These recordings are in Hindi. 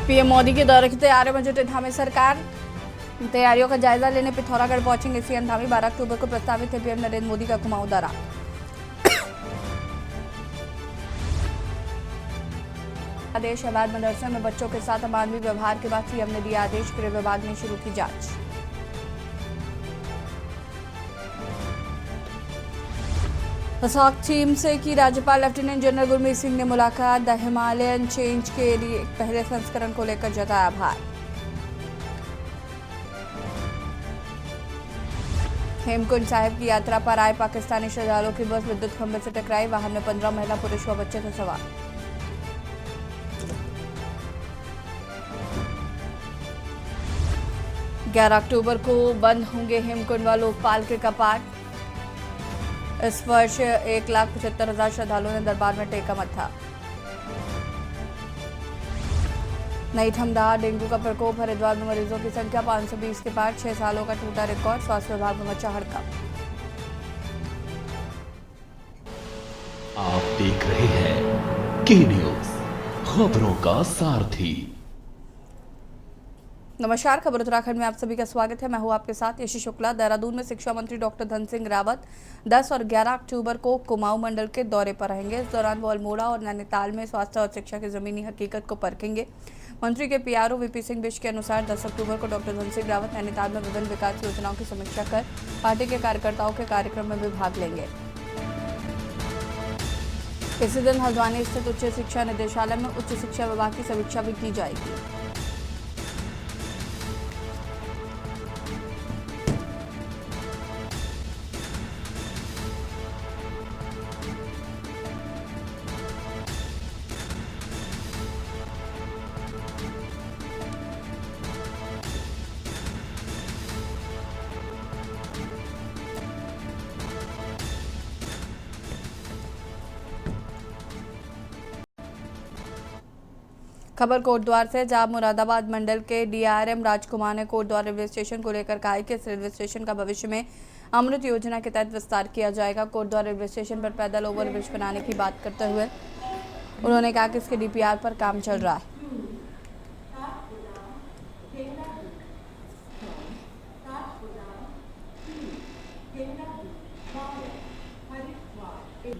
पीएम मोदी के दौरे की तैयारियों में जुटे धामी सरकार। तैयारियों का जायजा लेने पिथौरागढ़ पहुंचेंगे सीएम धामी। 12 अक्टूबर को प्रस्तावित है पीएम नरेंद्र मोदी का कुमाऊं दौरा। आदेश अवैध मदरसे में बच्चों के साथ अमानवीय व्यवहार के बाद सीएम ने दिया आदेश। गृह विभाग ने शुरू की जांच। असॉक टीम से की राज्यपाल लेफ्टिनेंट जनरल गुरमीत सिंह ने मुलाकात। द हिमालयन चेंज के लिए पहले संस्करण को लेकर जताया आभार। हेमकुंड साहिब की यात्रा पर आए पाकिस्तानी श्रद्धालुओं की बस विद्युत खंभे से टकराई। वाहन में 15 महिला पुरुष व बच्चे थे सवार। ग्यारह अक्टूबर को बंद होंगे हेमकुंड व लोकपाल के कपाट। इस वर्ष 1,75,000 श्रद्धालुओं ने दरबार में टेका मत्था। नई थमदार डेंगू का प्रकोप। हरिद्वार में मरीजों की संख्या 520 के पार। 6 सालों का टूटा रिकॉर्ड। स्वास्थ्य विभाग में मचा हड़कंप। आप देख रहे हैं के न्यूज, खबरों का सारथी। नमस्कार, खबर उत्तराखंड में आप सभी का स्वागत है। मैं हूं आपके साथ यशी शुक्ला। देहरादून में शिक्षा मंत्री डॉक्टर धन सिंह रावत 10 और 11 अक्टूबर को कुमाऊं मंडल के दौरे पर रहेंगे। इस दौरान वो अल्मोड़ा और नैनीताल में स्वास्थ्य और शिक्षा की जमीनी हकीकत को परखेंगे। मंत्री के पीआरओ वीपी सिंह बिष्ट के अनुसार 10 अक्टूबर को डॉक्टर धन सिंह रावत नैनीताल में विभिन्न विकास योजनाओं की समीक्षा कर पार्टी के कार्यकर्ताओं के कार्यक्रम में भी भाग लेंगे। इसी दिन हल्द्वानी स्थित उच्च शिक्षा निदेशालय में उच्च शिक्षा विभाग की समीक्षा भी की जाएगी। खबर कोटद्वार से, जहां मुरादाबाद मंडल के डीआरएम राजकुमार ने कोटद्वार रेलवे स्टेशन को लेकर कहा कि इस रेलवे स्टेशन का भविष्य में अमृत योजना के तहत विस्तार किया जाएगा। कोटद्वार रेलवे स्टेशन पर पैदल ओवरब्रिज बनाने की बात करते हुए उन्होंने कहा कि इसके डीपीआर पर काम चल रहा है।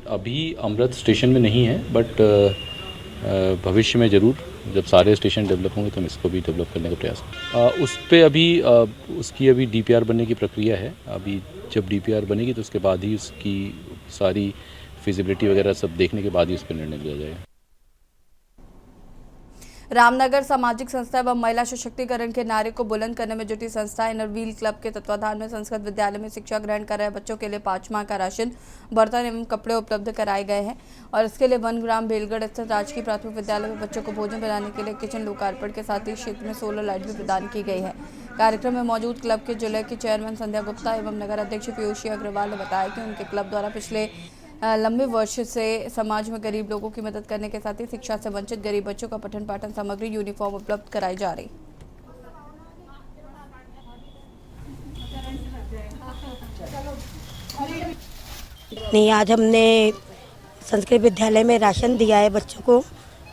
अभी अमृत स्टेशन में नहीं है, बट भविष्य में ज़रूर जब सारे स्टेशन डेवलप होंगे तो हम इसको भी डेवलप करने का प्रयास करें। उस पर अभी उसकी अभी डीपीआर बनने की प्रक्रिया है। अभी जब डीपीआर बनेगी तो उसके बाद ही उसकी सारी फिजिबिलिटी वगैरह सब देखने के बाद ही उस पर निर्णय लिया जाएगा। रामनगर सामाजिक संस्था एवं महिला सशक्तिकरण के नारे को बुलंद करने में जुटी संस्था इनर व्हील क्लब के तत्वाधान में संस्कृत विद्यालय में शिक्षा ग्रहण कर रहे बच्चों के लिए 5 माह का राशन, बर्तन एवं कपड़े उपलब्ध कराए गए हैं और इसके लिए 1 ग्राम बेलगढ़ स्थित राजकीय प्राथमिक विद्यालय में बच्चों को भोजन बनाने के लिए किचन लोकार्पण के साथ ही क्षेत्र में सोलर लाइट भी प्रदान की गई है। कार्यक्रम में मौजूद क्लब के जिले की चेयरमैन संध्या गुप्ता एवं नगर अध्यक्ष पीयूषी अग्रवाल ने बताया कि उनके क्लब द्वारा पिछले लंबे वर्ष से समाज में गरीब लोगों की मदद करने के साथ ही शिक्षा से वंचित गरीब बच्चों का पठन पाठन सामग्री, यूनिफॉर्म उपलब्ध कराई जा रही। नहीं, आज हमने संस्कृत विद्यालय में राशन दिया है बच्चों को।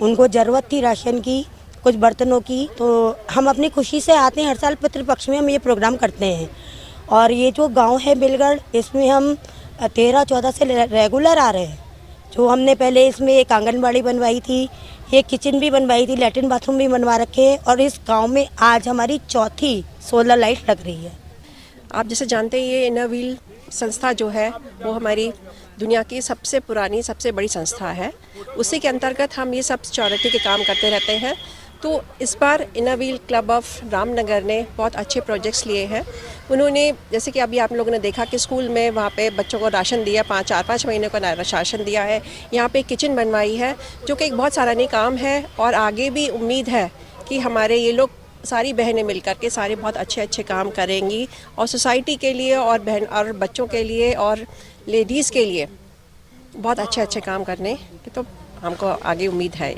उनको ज़रूरत थी राशन की, कुछ बर्तनों की, तो हम अपनी खुशी से आते हैं। हर साल पितृपक्ष में हम ये प्रोग्राम करते हैं और ये जो गांव है बेलगढ़, इसमें हम 13-14 से रेगुलर आ रहे हैं। जो हमने पहले इसमें एक आंगनबाड़ी बनवाई थी, एक किचन भी बनवाई थी, लैट्रिन बाथरूम भी बनवा रखे हैं और इस गांव में आज हमारी 4थी सोलर लाइट लग रही है। आप जैसे जानते हैं ये इनर व्हील संस्था जो है वो हमारी दुनिया की सबसे पुरानी सबसे बड़ी संस्था है। उसी के अंतर्गत हम ये सब चैरिटी के काम करते रहते हैं। तो इस बार inner wheel club of Ramnagar ने बहुत अच्छे प्रोजेक्ट्स लिए हैं। उन्होंने जैसे कि अभी आप लोगों ने देखा कि स्कूल में वहाँ पे बच्चों को राशन दिया, 4-5 महीने का राशन दिया है। यहाँ पे किचन बनवाई है जो कि एक बहुत सराहनीय काम है और आगे भी उम्मीद है कि हमारे ये लोग सारी बहनें मिलकर के सारे बहुत अच्छे काम करेंगी और सोसाइटी के लिए और बहन और बच्चों के लिए और लेडीज़ के लिए बहुत अच्छे काम करने की तो हमको आगे उम्मीद है।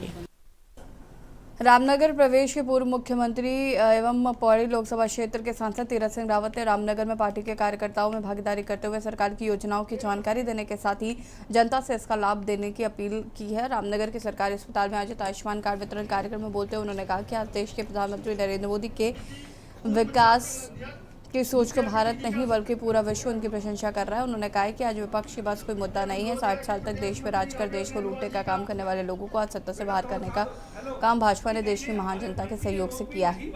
रामनगर प्रदेश के पूर्व मुख्यमंत्री एवं पौड़ी लोकसभा क्षेत्र के सांसद तीरथ सिंह रावत ने रामनगर में पार्टी के कार्यकर्ताओं में भागीदारी करते हुए सरकार की योजनाओं की जानकारी देने के साथ ही जनता से इसका लाभ देने की अपील की है। रामनगर के सरकारी अस्पताल में आयोजित आयुष्मान कार्ड वितरण कार्यक्रम में बोलते हुए उन्होंने कहा कि आज देश के प्रधानमंत्री नरेंद्र मोदी के विकास की सोच को भारत नहीं बल्कि पूरा विश्व उनकी प्रशंसा कर रहा है। उन्होंने कहा कि आज विपक्ष के पास कोई मुद्दा नहीं है। 60 साल तक देश में राज कर देश को लूटने का काम करने वाले लोगों को आज सत्ता से बाहर करने का काम भाजपा ने देश की महान जनता के सहयोग से किया है।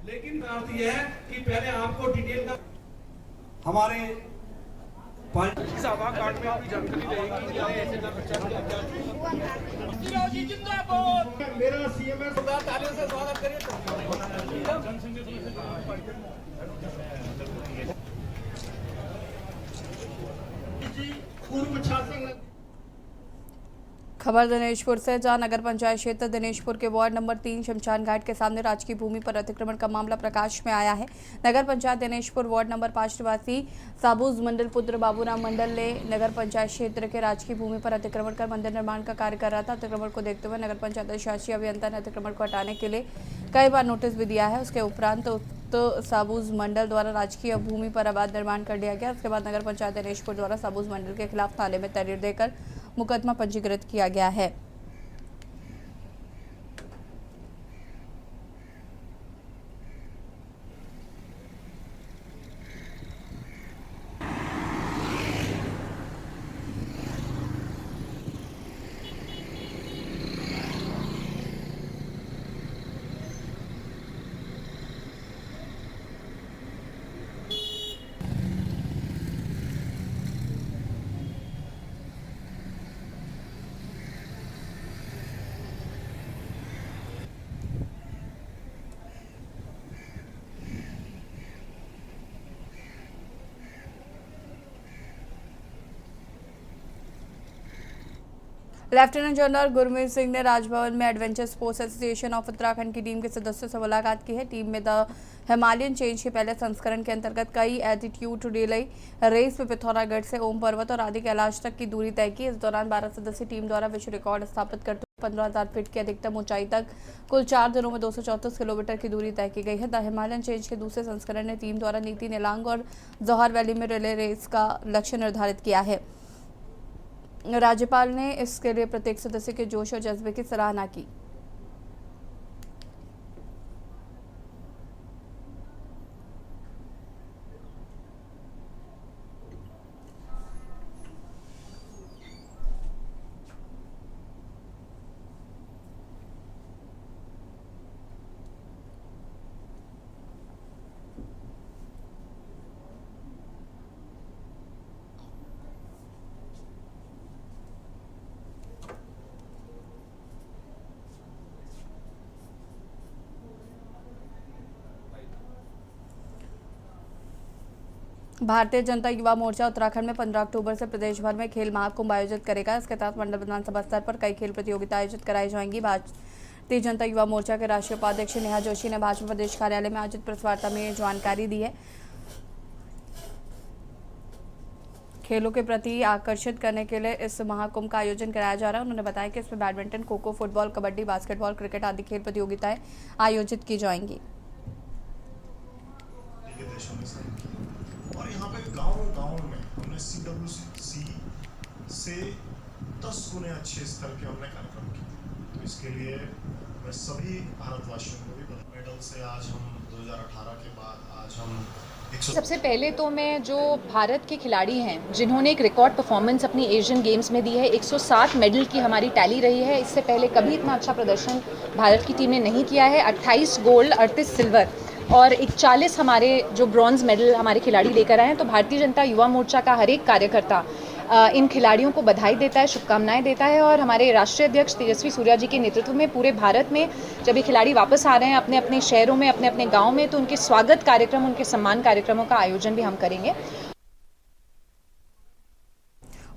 लेकिन बात यह है कि पहले आपको डिटेल का हमारे सभा कार्ड में भी जानकारी रहेगी। मेरा सीएमएस तालियों से स्वागत करिए। पूर्व छात्र खबर दिनेशपुर से, जहां नगर पंचायत क्षेत्र दिनेशपुर के वार्ड नंबर 3 शमशान घाट के सामने राजकीय भूमि पर अतिक्रमण का मामला प्रकाश में आया है। नगर पंचायत दिनेशपुर वार्ड नंबर 5 निवासी साबूज मंडल पुत्र बाबूराम मंडल ने नगर पंचायत क्षेत्र के राजकीय भूमि पर अतिक्रमण कर मंदिर निर्माण का कार्य कर रहा था। अतिक्रमण को देखते हुए नगर पंचायत शासी अभियंता ने अतिक्रमण को हटाने के लिए कई बार नोटिस भी दिया है। उसके उपरांत साबूज मंडल द्वारा राजकीय भूमि पर अवैध निर्माण कर दिया गया। उसके बाद नगर पंचायत दिनेशपुर द्वारा साबूज मंडल के खिलाफ थाने में तहरीर देकर मुकदमा पंजीकृत किया गया है। लेफ्टिनेंट जनरल गुरमीत सिंह ने राजभवन में adventure sports association of Uttarakhand की टीम के सदस्यों से मुलाकात की है। टीम में द हिमालयन चेंज के पहले संस्करण के अंतर्गत कई एल्टीट्यूड रिले रेस में पिथौरागढ़ से ओम पर्वत और आदि कैलाश तक की दूरी तय की। इस दौरान 12 सदस्यीय टीम द्वारा विश्व रिकॉर्ड स्थापित करते हुए 15,000 फीट की अधिकतम ऊंचाई तक कुल 4 दिनों में 234 किलोमीटर की दूरी तय की गई है। द हिमालयन चेंज के दूसरे संस्करण ने टीम द्वारा नीति नेलांग और जौहर वैली में रिले रेस का लक्ष्य निर्धारित किया है। राज्यपाल ने इसके लिए प्रत्येक सदस्य के जोश और जज्बे की सराहना की। भारतीय जनता युवा मोर्चा उत्तराखंड में 15 अक्टूबर से प्रदेश भर में खेल महाकुंभ आयोजित करेगा। इसके तहत मंडल विधानसभा स्तर पर कई खेल प्रतियोगिता आयोजित कराई जाएंगी। भारतीय जनता युवा मोर्चा के राष्ट्रीय उपाध्यक्ष नेहा जोशी ने भाजपा प्रदेश कार्यालय में आयोजित प्रेस वार्ता में ये जानकारी दी है। खेलों के प्रति आकर्षित करने के लिए इस महाकुंभ का आयोजन कराया जा रहा है। उन्होंने बताया कि इसमें badminton, kho kho, football, kabaddi, basketball, cricket आदि खेल प्रतियोगिताएं आयोजित की जाएंगी। और यहाँ पे गांव में हमने CWC से 10 गुने अच्छे स्तर के हमने कार्यक्रम किए। तो इसके लिए मैं सभी भारतवासियों को भी मेडल से आज हम 2018 के बाद आज हम सबसे पहले तो मैं जो भारत के खिलाड़ी हैं जिन्होंने एक रिकॉर्ड परफॉर्मेंस अपनी एशियन गेम्स में दी है, 107 मेडल की हमारी टैली रही है। इससे पहले कभी इतना अच्छा प्रदर्शन भारत की टीम ने नहीं किया है। 28 गोल्ड, 38 सिल्वर और 41 हमारे जो ब्रॉन्ज मेडल हमारे खिलाड़ी लेकर आए हैं। तो भारतीय जनता युवा मोर्चा का हर एक कार्यकर्ता इन खिलाड़ियों को बधाई देता है, शुभकामनाएं देता है। और हमारे राष्ट्रीय अध्यक्ष तेजस्वी सूर्या जी के नेतृत्व में पूरे भारत में जब ये खिलाड़ी वापस आ रहे हैं अपने अपने शहरों में, अपने अपने गाँव में, तो उनके स्वागत कार्यक्रम, उनके सम्मान कार्यक्रमों का आयोजन भी हम करेंगे।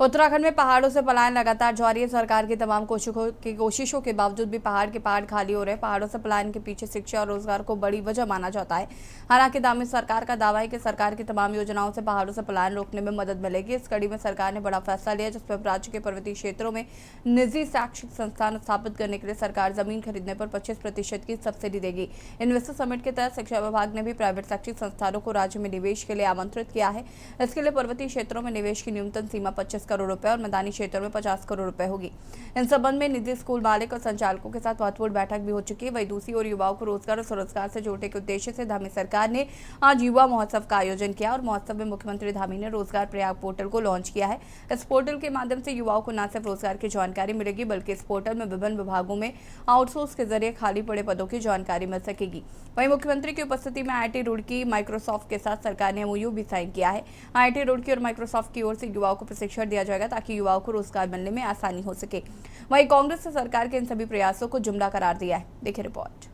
उत्तराखंड में पहाड़ों से पलायन लगातार जारी है। सरकार की तमाम कोशिशों के बावजूद भी पहाड़ के पहाड़ खाली हो रहे हैं। पहाड़ों से पलायन के पीछे शिक्षा और रोजगार को बड़ी वजह माना जाता है। हालांकि दामी सरकार का दावा है कि सरकार की तमाम योजनाओं से पहाड़ों से पलायन रोकने में मदद मिलेगी। इस कड़ी में सरकार ने बड़ा फैसला लिया, जिसमें राज्य के पर्वतीय क्षेत्रों में निजी शैक्षिक संस्थान स्थापित करने के लिए सरकार जमीन खरीदने पर 25% की सब्सिडी देगी। इन्वेस्टर समिट के तहत शिक्षा विभाग ने भी प्राइवेट शैक्षिक संस्थानों को राज्य में निवेश के लिए आमंत्रित किया है। इसके लिए पर्वतीय क्षेत्रों में निवेश की न्यूनतम सीमा 25 करोड़ रुपए और मैदानी क्षेत्रों में 50 करोड़ रुपए होगी। इन संबंध में निजी स्कूल मालिक और संचालकों के साथ महत्वपूर्ण बैठक भी हो चुकी है। वहीं दूसरी ओर युवाओं को रोजगार और स्वरोजगार से जोड़ने के उद्देश्य से धामी सरकार ने आज युवा महोत्सव का आयोजन किया और महोत्सव में मुख्यमंत्री धामी ने रोजगार प्रयाग पोर्टल को लॉन्च किया है। इस पोर्टल के माध्यम से युवाओं को न सिर्फ रोजगार की जानकारी मिलेगी, बल्कि इस पोर्टल में विभिन्न विभागों में आउटसोर्स के जरिए खाली पड़े पदों की जानकारी मिल सकेगी। वहीं मुख्यमंत्री की उपस्थिति में IIT रुड़की, माइक्रोसॉफ्ट के साथ सरकार ने MOU भी साइन किया है। IIT रुड़की और माइक्रोसॉफ्ट की ओर से युवाओं को प्रशिक्षण दिया जाएगा ताकि युवाओं को रोजगार मिलने में आसानी हो सके। वहीं कांग्रेस ने सरकार के इन सभी प्रयासों को जुमला करार दिया है। देखिए रिपोर्ट।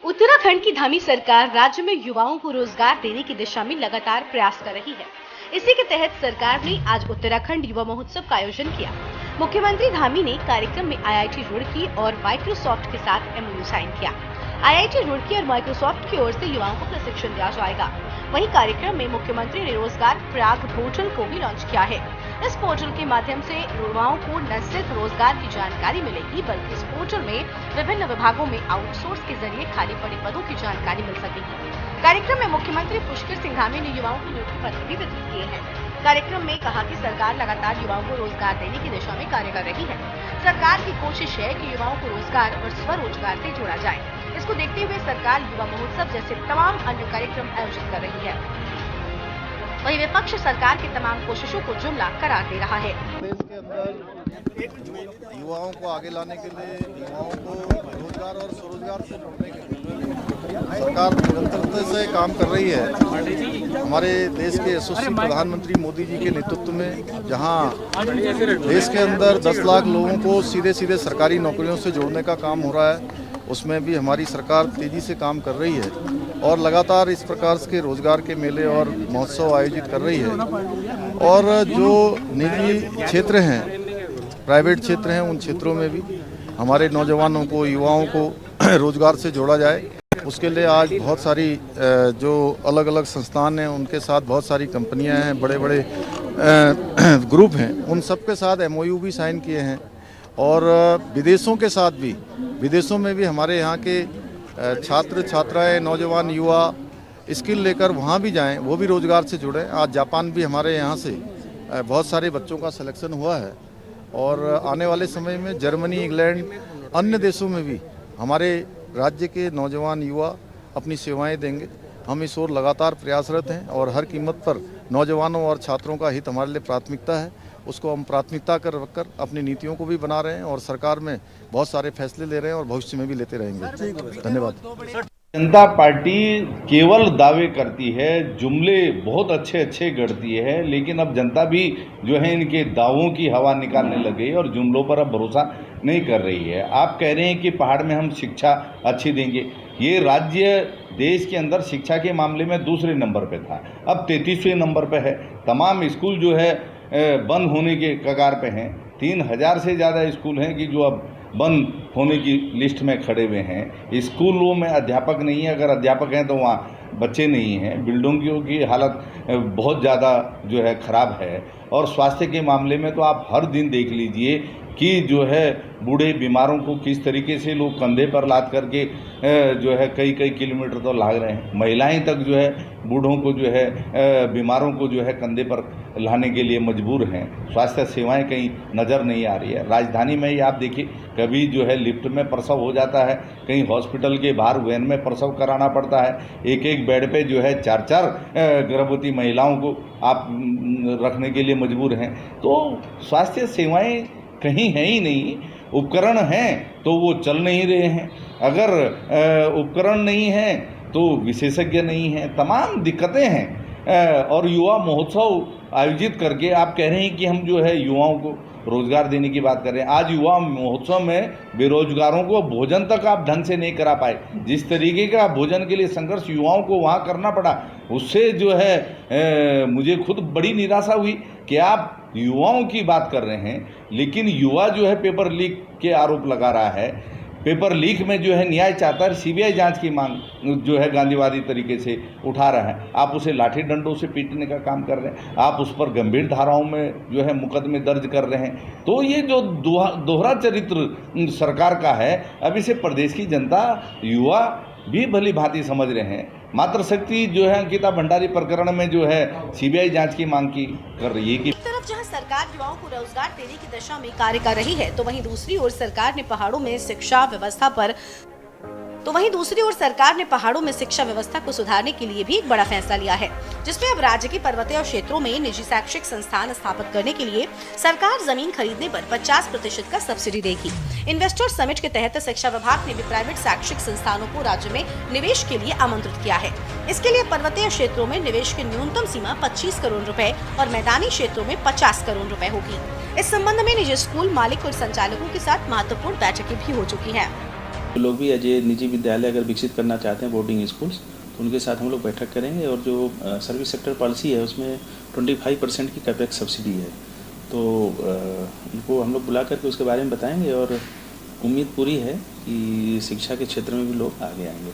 उत्तराखंड की धामी सरकार राज्य में युवाओं को रोजगार देने की दिशा में लगातार प्रयास कर रही है। इसी के तहत सरकार ने आज उत्तराखंड युवा महोत्सव का आयोजन किया। मुख्यमंत्री धामी ने कार्यक्रम में IIT रुड़की और माइक्रोसॉफ्ट के साथ MOU साइन किया। IIT रुड़की और माइक्रोसॉफ्ट की ओर से युवाओं को प्रशिक्षण दिया जाएगा। वहीं कार्यक्रम में मुख्यमंत्री ने रोजगार प्रयाग पोर्टल को भी लॉन्च किया है। इस पोर्टल के माध्यम से युवाओं को न सिर्फ रोजगार की जानकारी मिलेगी, बल्कि इस पोर्टल में विभिन्न विभागों में आउटसोर्स के जरिए खाली पड़े पदों की जानकारी मिल सकेगी। कार्यक्रम में मुख्यमंत्री पुष्कर सिंह धामी ने युवाओं को नियुक्ति पत्र भी वितरित किए हैं। कार्यक्रम में कहा कि सरकार लगातार युवाओं को रोजगार देने की दिशा में कार्य कर रही है। सरकार की कोशिश है कि युवाओं को रोजगार और स्वरोजगार से जोड़ा जाए। इसको देखते हुए सरकार युवा महोत्सव जैसे तमाम अन्य कार्यक्रम आयोजित कर रही है। वहीं विपक्ष सरकार की तमाम कोशिशों को जुमला करार दे रहा है। देश के अंदर युवाओं को आगे लाने के लिए, युवाओं को रोजगार और स्वरोजगार से जोड़ने के लिए सरकार निरंतरता से काम कर रही है। हमारे देश के यशस्वी प्रधानमंत्री मोदी जी के नेतृत्व में जहां देश के अंदर 10 लाख लोगों को सीधे सीधे सरकारी नौकरियों से जोड़ने का काम हो रहा है, उसमें भी हमारी सरकार तेजी से काम कर रही है और लगातार इस प्रकार के रोजगार के मेले और महोत्सव आयोजित कर रही है। और जो निजी क्षेत्र हैं, प्राइवेट क्षेत्र हैं, उन क्षेत्रों में भी हमारे नौजवानों को, युवाओं को रोजगार से जोड़ा जाए, उसके लिए आज बहुत सारी जो अलग अलग संस्थान हैं, उनके साथ बहुत सारी कंपनियां हैं, बड़े बड़े ग्रुप हैं, उन सब के साथ MOU भी साइन किए हैं। और विदेशों के साथ भी, विदेशों में भी हमारे यहाँ के छात्र छात्राएं, नौजवान युवा स्किल लेकर वहाँ भी जाएं, वो भी रोजगार से जुड़ें। आज जापान भी हमारे यहाँ से बहुत सारे बच्चों का सिलेक्शन हुआ है और आने वाले समय में जर्मनी, इंग्लैंड, अन्य देशों में भी हमारे राज्य के नौजवान युवा अपनी सेवाएं देंगे। हम इस ओर लगातार प्रयासरत हैं और हर कीमत पर नौजवानों और छात्रों का हित हमारे लिए प्राथमिकता है। उसको हम प्राथमिकता कर रखकर अपनी नीतियों को भी बना रहे हैं और सरकार में बहुत सारे फैसले ले रहे हैं और भविष्य में भी लेते रहेंगे। धन्यवाद। जनता पार्टी केवल दावे करती है, जुमले बहुत अच्छे अच्छे गढ़ती है, लेकिन अब जनता भी जो है इनके दावों की हवा निकालने लग गई और जुमलों पर अब भरोसा नहीं कर रही है। आप कह रहे हैं कि पहाड़ में हम शिक्षा अच्छी देंगे। ये राज्य देश के अंदर शिक्षा के मामले में दूसरे नंबर पे था, अब 33वें नंबर पे है। तमाम स्कूल जो है बंद होने के कगार पे हैं। 3000 से ज़्यादा स्कूल हैं कि जो अब बंद होने की लिस्ट में खड़े हुए हैं। स्कूलों में अध्यापक नहीं है, अगर अध्यापक हैं तो वहाँ बच्चे नहीं हैं। बिल्डिंगों की हालत बहुत ज़्यादा जो है ख़राब है। और स्वास्थ्य के मामले में तो आप हर दिन देख लीजिए कि जो है बूढ़े बीमारों को किस तरीके से लोग कंधे पर लाद करके जो है कई कई किलोमीटर तो लाग रहे हैं। महिलाएं तक जो है बूढ़ों को जो है बीमारों को जो है कंधे पर लाने के लिए मजबूर हैं। स्वास्थ्य सेवाएं कहीं नज़र नहीं आ रही है। राजधानी में ही आप देखिए, कभी जो है लिफ्ट में प्रसव हो जाता है, कहीं हॉस्पिटल के बाहर वैन में प्रसव कराना पड़ता है। एक एक बेड पे जो है 4-4 गर्भवती महिलाओं को आप रखने के लिए मजबूर हैं। तो स्वास्थ्य सेवाएं कहीं है ही नहीं। उपकरण हैं तो वो चल नहीं रहे हैं, अगर उपकरण नहीं हैं तो विशेषज्ञ नहीं हैं। तमाम दिक्कतें हैं। और युवा महोत्सव आयोजित करके आप कह रहे हैं कि हम जो है युवाओं को रोजगार देने की बात कर रहे हैं। आज युवा महोत्सव में बेरोजगारों को भोजन तक आप ढंग से नहीं करा पाए। जिस तरीके का भोजन के लिए संघर्ष युवाओं को वहाँ करना पड़ा, उससे जो है मुझे खुद बड़ी निराशा हुई कि आप युवाओं की बात कर रहे हैं, लेकिन युवा जो है पेपर लीक के आरोप लगा रहा है। पेपर लीक में जो है न्याय चाहता है, सीबीआई जांच की मांग जो है गांधीवादी तरीके से उठा रहा है। आप उसे लाठी डंडों से पीटने का काम कर रहे हैं, आप उस पर गंभीर धाराओं में जो है मुकदमे दर्ज कर रहे हैं। तो ये जो दोहरा चरित्र सरकार का है, अब इसे प्रदेश की जनता, युवा भी भली भांति समझ रहे हैं। मातृशक्ति जो है अंकिता भंडारी प्रकरण में जो है सीबीआई जांच की मांग की कर रही है कि एक तरफ जहां सरकार युवाओं को रोजगार देने की दिशा में कार्य कर रही है, तो वहीं दूसरी ओर सरकार ने पहाड़ों में शिक्षा व्यवस्था को सुधारने के लिए भी एक बड़ा फैसला लिया है, जिसमें अब राज्य के पर्वतीय क्षेत्रों में निजी शैक्षिक संस्थान स्थापित करने के लिए सरकार जमीन खरीदने पर 50% का सब्सिडी देगी। इन्वेस्टर समिट के तहत शिक्षा विभाग ने भी प्राइवेट शैक्षिक संस्थानों को राज्य में निवेश के लिए आमंत्रित किया है। इसके लिए पर्वतीय क्षेत्रों में निवेश की न्यूनतम सीमा 25 करोड़ रुपए और मैदानी क्षेत्रों में 50 करोड़ रुपए होगी। इस संबंध में निजी स्कूल मालिक और संचालकों के साथ महत्वपूर्ण बैठकें भी हो चुकी है। लोग भी अजय निजी विद्यालय अगर विकसित करना चाहते हैं, बोर्डिंग स्कूल्स, तो उनके साथ हम लोग बैठक करेंगे। और जो सर्विस सेक्टर पॉलिसी है उसमें 25% की कैपेक्स सब्सिडी है, तो उनको हम लोग बुला करके उसके बारे में बताएंगे और उम्मीद पूरी है कि शिक्षा के क्षेत्र में भी लोग आगे आएंगे।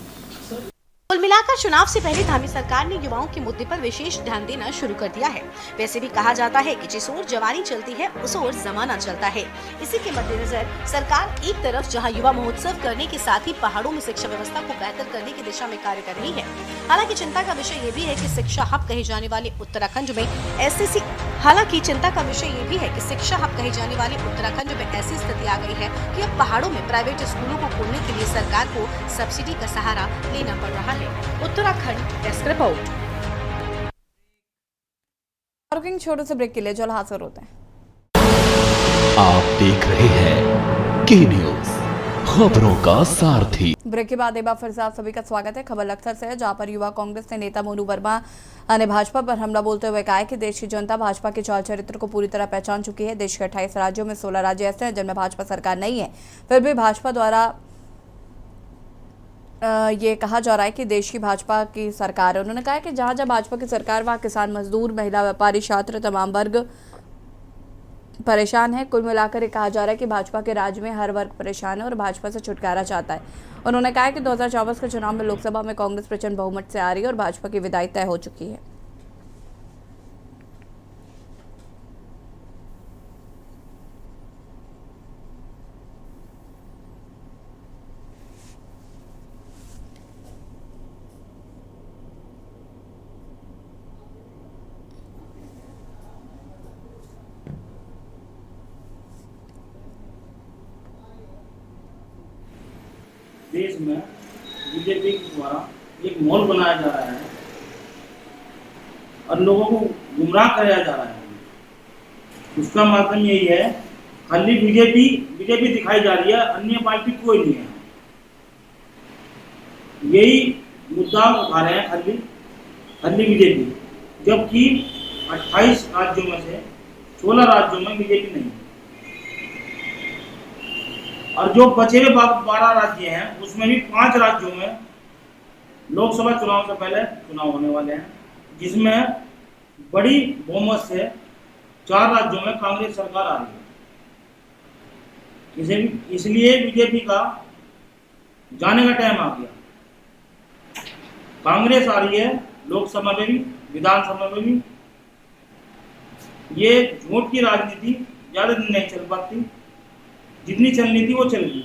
कुल मिलाकर चुनाव से पहले धामी सरकार ने युवाओं के मुद्दे पर विशेष ध्यान देना शुरू कर दिया है। वैसे भी कहा जाता है कि जिस ओर जवानी चलती है उस ओर जमाना चलता है। इसी के मद्देनजर सरकार एक तरफ जहां युवा महोत्सव करने के साथ ही पहाड़ों में शिक्षा व्यवस्था को बेहतर करने की दिशा में कार्य कर रही है। हालांकि चिंता का विषय ये भी है कि शिक्षा हब कहे जाने वाले उत्तराखंड में ऐसी स्थिति आ गई है कि अब पहाड़ों में प्राइवेट स्कूलों को खोलने के लिए सरकार को सब्सिडी का सहारा लेना पड़ रहा है। Uttarakhand desk report. छोटे से ब्रेक के लिए जल्द हाजिर होते हैं। आप देख रहे हैं के न्यूज, खबरों का सारथी। ब्रेक के बाद एक बार फिर से आप सभी का स्वागत है। खबर लखनऊ से है, जहां पर युवा कांग्रेस के नेता मोनू वर्मा ने भाजपा पर हमला बोलते हुए कहा है कि देश की जनता भाजपा के चाल चरित्र को पूरी तरह पहचान चुकी है। देश के 28 राज्यों में 16 राज्य ऐसे हैं जिनमें भाजपा सरकार नहीं है, फिर भी भाजपा द्वारा ये कहा जा रहा है कि देश की भाजपा की सरकार है। उन्होंने कहा कि जहां जहां भाजपा की सरकार वहां किसान, मजदूर, महिला, व्यापारी, छात्र, तमाम वर्ग परेशान है। कुल मिलाकर ये कहा जा रहा है कि भाजपा के राज में हर वर्ग परेशान है और भाजपा से छुटकारा चाहता है। उन्होंने कहा कि 2024 के चुनाव में लोकसभा में कांग्रेस प्रचंड बहुमत से आ रही है और भाजपा की विदाई तय हो चुकी है। देश में बीजेपी के द्वारा एक माहौल बनाया जा रहा है और लोगों को गुमराह कराया जा रहा है। उसका माध्यम यही है, खाली बीजेपी दिखाई जा रही है, अन्य पार्टी कोई नहीं है। यही मुद्दा उठा रहे हैं खाली बीजेपी, जबकि 28 राज्यों में से 16 राज्यों में बीजेपी नहीं है। और जो बचे 12 राज्य हैं उसमें भी 5 राज्यों में लोकसभा चुनाव से पहले चुनाव होने वाले हैं, जिसमें बड़ी बहुमत से 4 राज्यों में कांग्रेस सरकार आ रही है। इसलिए बीजेपी का जाने का टाइम आ गया। कांग्रेस आ रही है लोकसभा में भी, विधानसभा में भी। ये झूठ की राजनीति ज्यादा दिन नहीं चल पाती, जितनी चलनी थी वो चल गई।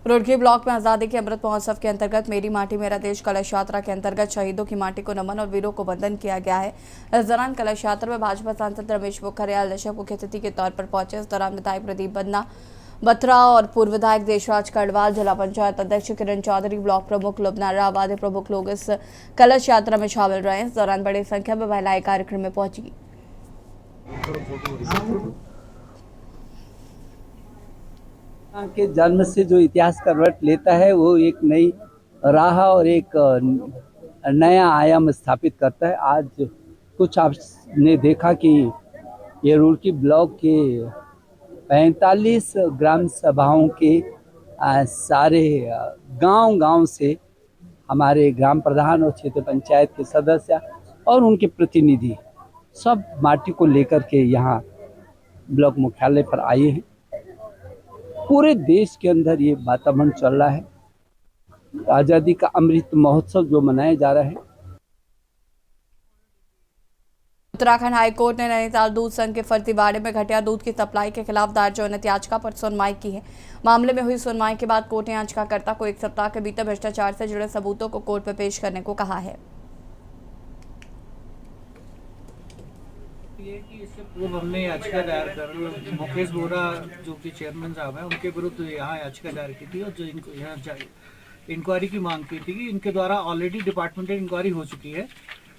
रुड़की ब्लॉक में आजादी के अमृत महोत्सव के अंतर्गत मेरी माटी मेरा देश कलश यात्रा के अंतर्गत शहीदों की माटी को नमन और वीरों को वंदन किया गया है। इस दौरान कलश यात्रा में भाजपा सांसद रमेश पोखरियाल निशंक मुख्य अतिथि के तौर पर पहुंचे। इस दौरान विधायक प्रदीप बन्ना बत्रा और पूर्व विधायक देशराज कड़वाल, जिला पंचायत अध्यक्ष किरण चौधरी, ब्लॉक प्रमुख लुबना राव आदि प्रमुख लोग इस कलश यात्रा में शामिल रहे। इस दौरान बड़ी संख्या में महिलाएं कार्यक्रम में पहुंची। के जन्म से जो इतिहास का रट लेता है वो एक नई राह और एक नया आयाम स्थापित करता है। आज कुछ आपने देखा कि ये रुड़की ब्लॉक के 45 ग्राम सभाओं के सारे गांव से हमारे ग्राम प्रधान और क्षेत्र पंचायत के सदस्य और उनके प्रतिनिधि सब माटी को लेकर के यहाँ ब्लॉक मुख्यालय पर आए हैं। पूरे देश के अंदर ये वातावरण चल रहा है। आज़ादी का अमृत महोत्सव जो मनाया जा रहा है। उत्तराखंड हाईकोर्ट ने नैनीताल दूध संघ के फर्जीवाड़े में घटिया दूध की सप्लाई के खिलाफ दायर जनहित याचिका पर सुनवाई की है। मामले में हुई सुनवाई के बाद कोर्ट ने याचिकाकर्ता को 1 सप्ताह के भीतर भ्रष्टाचार से जुड़े सबूतों को कोर्ट में पेश करने को कहा है। ये कि इससे पूर्व हमने याचिका दायर कर मुकेश बोरा जो कि चेयरमैन साहब हैं उनके विरुद्ध यहाँ याचिका दायर की थी और जो इनको यहाँ इंक्वायरी की मांग की थी कि इनके द्वारा ऑलरेडी डिपार्टमेंटल इंक्वायरी हो चुकी है,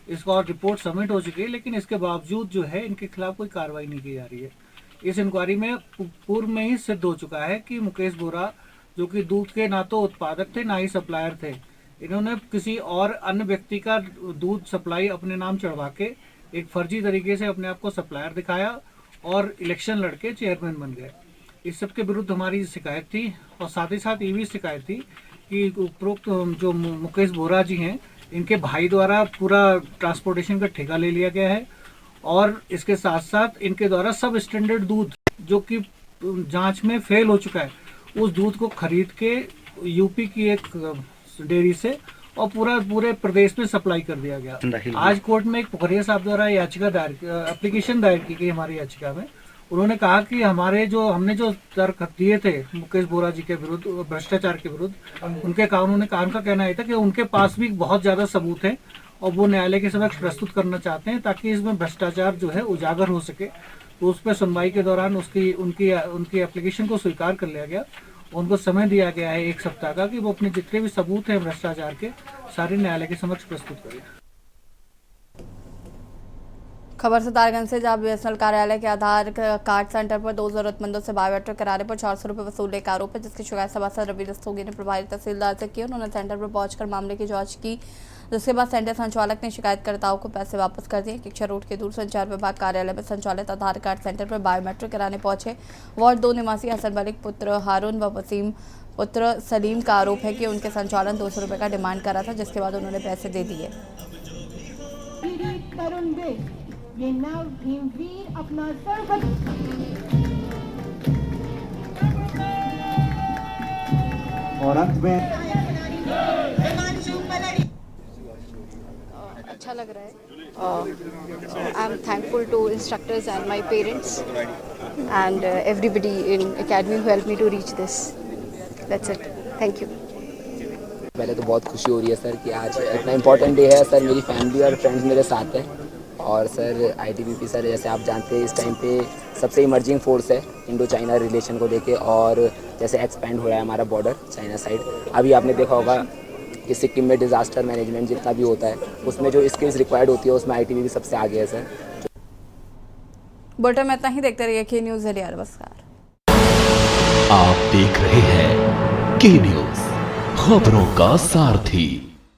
इसका और रिपोर्ट सबमिट हो चुकी है, लेकिन इसके बावजूद जो है इनके खिलाफ कोई कार्रवाई नहीं की जा रही है। इस इंक्वायरी में पूर्व में ही सिद्ध हो चुका है कि मुकेश बोरा जो कि दूध के ना तो उत्पादक थे ना ही सप्लायर थे, इन्होंने किसी और अन्य व्यक्ति का दूध सप्लाई अपने नाम चढ़वा के एक फर्जी तरीके से अपने आप को सप्लायर दिखाया और इलेक्शन लड़के चेयरमैन बन गए। इस सब के विरुद्ध हमारी शिकायत थी और साथ ही साथ ये भी शिकायत थी कि उपरोक्त जो मुकेश बोरा जी हैं इनके भाई द्वारा पूरा ट्रांसपोर्टेशन का ठेका ले लिया गया है और इसके साथ साथ इनके द्वारा सब स्टैंडर्ड दूध जो कि जांच में फेल हो चुका है उस दूध को खरीद के यूपी की एक डेयरी से और पूरे प्रदेश में सप्लाई कर दिया गया। आज कोर्ट में एक पोखरिया साहब द्वारा याचिका दायर एप्लीकेशन दायर की गई हमारी याचिका में। उन्होंने कहा कि हमने जो तर्क दिए थे मुकेश बोरा जी के विरुद्ध भ्रष्टाचार के विरुद्ध, उनका कहना यह था कि उनके पास भी बहुत ज़्यादा सबूत हैं और वो न्यायालय के समक्ष प्रस्तुत करना चाहते हैं ताकि इसमें भ्रष्टाचार जो है उजागर हो सके। तो उस पर सुनवाई के दौरान उनकी एप्लीकेशन को स्वीकार कर लिया गया। उनको समय दिया गया है 1 सप्ताह का कि वो अपने जितने भी सबूत हैं भ्रष्टाचार के सारे न्यायालय के समक्ष प्रस्तुत करें। खबर सितारगंज से, जहां बीएसएनएल कार्यालय के आधार कार्ड सेंटर पर 2 जरूरतमंदों से बायोमेट्रिक कराने पर 400 रुपये वसूलने का आरोप है, जिसकी शिकायत सभासद रवि रस्तोगी ने प्रभारी तहसीलदार से की। उन्होंने सेंटर पर पहुंचकर मामले की जांच की, जिसके बाद सेंटर संचालक ने शिकायतकर्ताओं को पैसे वापस कर दिए। किक्षा रोड के दूरसंचार विभाग कार्यालय में संचालित आधार कार्ड सेंटर पर बायोमेट्रिक कराने पहुंचे वार्ड 2 निवासी हसन मलिक पुत्र हारून व वसीम पुत्र सलीम का आरोप है कि उनके संचालन 200 रुपये का डिमांड करा था, जिसके बाद उन्होंने पैसे दे दिए। ये नव भीमवीर अपना और अंत में अच्छा लग रहा है। I am thankful to instructors and my parents and everybody in academy who help me to reach this. That's it, thank you. पहले तो बहुत खुशी हो रही है सर कि आज इतना इम्पोर्टेंट डे है सर। मेरी फैमिली और फ्रेंड्स मेरे साथ हैं और सर आईटीबीपी सर जैसे आप जानते हैं इस टाइम पे सबसे इमर्जिंग फोर्स है इंडो चाइना रिलेशन को लेके, और जैसे एक्सपेंड हो रहा है हमारा बॉर्डर चाइना साइड। अभी आपने देखा होगा कि सिक्किम में डिजास्टर मैनेजमेंट जितना भी होता है उसमें जो स्किल्स रिक्वायर्ड होती है उसमें आईटीबीपी सबसे आगे है सर। बुलेटिन में इतना ही, देखते रहिए के न्यूज़। नमस्कार। आप देख रहे हैं के न्यूज़, खबरों का सारथी।